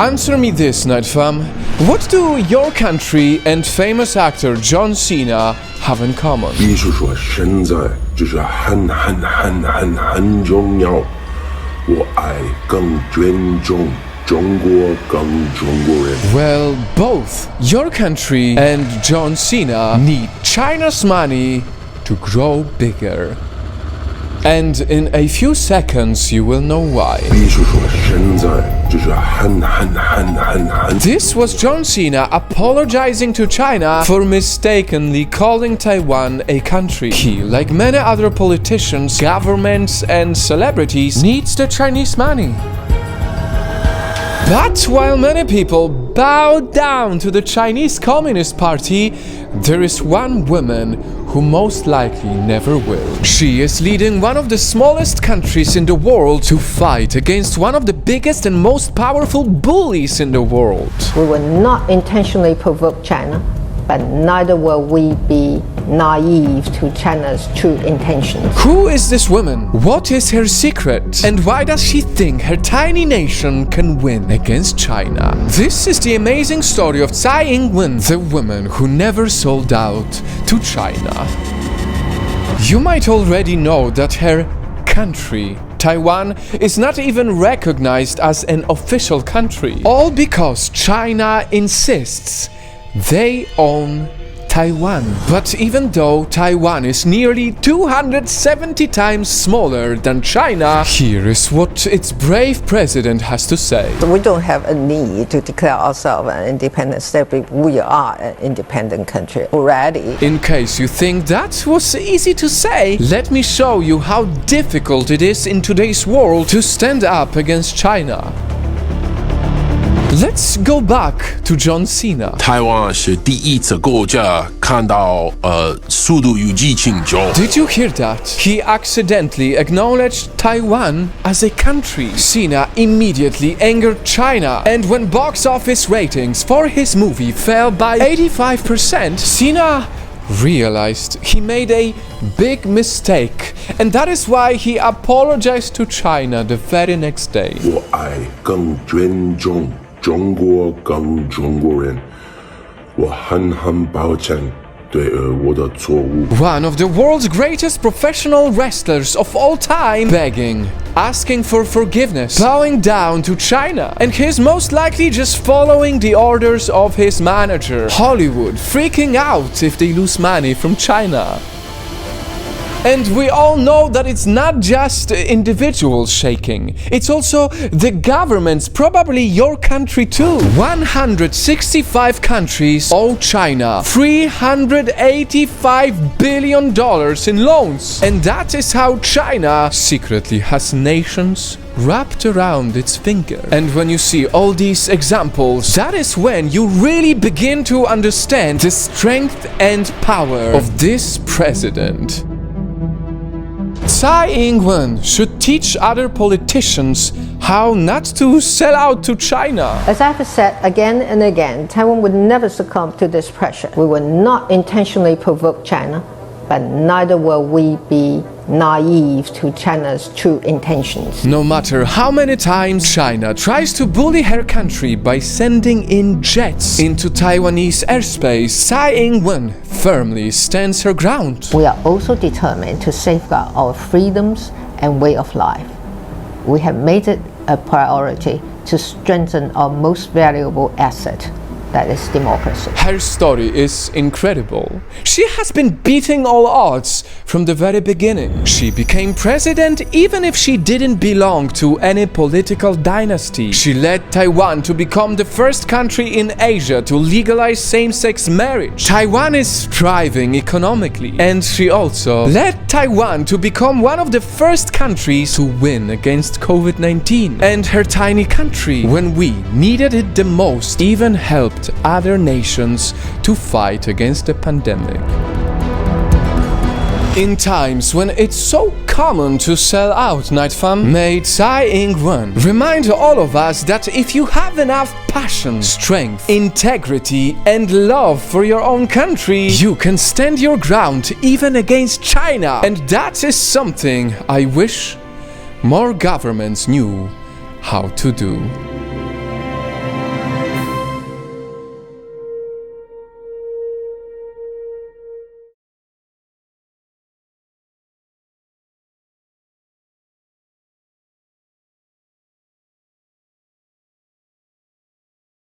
Answer me this, Nightfall. What do your country and famous actor John Cena have in common? 艺术说现在就是很重要，我爱更尊重中国更中国人。 Well, both your country and John Cena need China's money to grow bigger. And in a few seconds you will know why. 艺术说现在就是很 This was John Cena apologizing to China for mistakenly calling Taiwan a country. He, like many other politicians, governments and celebrities, needs the Chinese money. But while many people bow down to the Chinese Communist Party, there is one woman who most likely never will. She is leading one of the smallest countries in the world to fight against one of the biggest and most powerful bullies in the world. We will not intentionally provoke China, but neither will we be naive to China's true intentions. Who is this woman? What is her secret? And why does she think her tiny nation can win against China? This is the amazing story of Tsai Ing-wen, the woman who never sold out to China. You might already know that her country, Taiwan, is not even recognized as an official country. All because China insists they own Taiwan. But even though Taiwan is nearly 270 times smaller than China, here is what its brave president has to say. We don't have a need to declare ourselves an independent state. We are an independent country already. In case you think that was easy to say, let me show you how difficult it is in today's world to stand up against China. Let's go back to John Cena. 台湾是第一个国家看到速度与激情中。 Did you hear that? He accidentally acknowledged Taiwan as a country. Cena immediately angered China, and when box office ratings for his movie fell by 85%, Cena realized he made a big mistake, and that is why he apologized to China the very next day. 我爱更尊重中国更中国人，我很抱歉对我的错误。 One of the world's greatest professional wrestlers of all time begging, asking for forgiveness, bowing down to China, and he's most likely just following the orders of his manager, Hollywood, freaking out if they lose money from China. And we all know that it's not just individuals shaking, it's also the governments, probably your country too. 165 countries owe China $385 billion in loans. And that is how China secretly has nations wrapped around its finger. And when you see all these examples, that is when you really begin to understand the strength and power of this president. Tsai Ing-wen should teach other politicians how not to sell out to China. As I've said again and again, Taiwan would never succumb to this pressure. We will not intentionally provoke China, but neither will we be naive to China's true intentions. No matter how many times China tries to bully her country by sending in jets into Taiwanese airspace, Tsai Ing-wen firmly stands her ground. We are also determined to safeguard our freedoms and way of life. We have made it a priority to strengthen our most valuable asset, that is democracy. Her story is incredible. She has been beating all odds from the very beginning. She became president even if she didn't belong to any political dynasty. She led Taiwan to become the first country in Asia to legalize same-sex marriage. Taiwan is thriving economically, and she also led Taiwan to become one of the first countries to win against COVID-19. And her tiny country, when we needed it the most, even helped other nations to fight against the pandemic. In times when it's so common to sell out, Nightfall, may Tsai Ing-wen remind all of us that if you have enough passion, strength, integrity, and love for your own country, you can stand your ground even against China. And that is something I wish more governments knew how to do.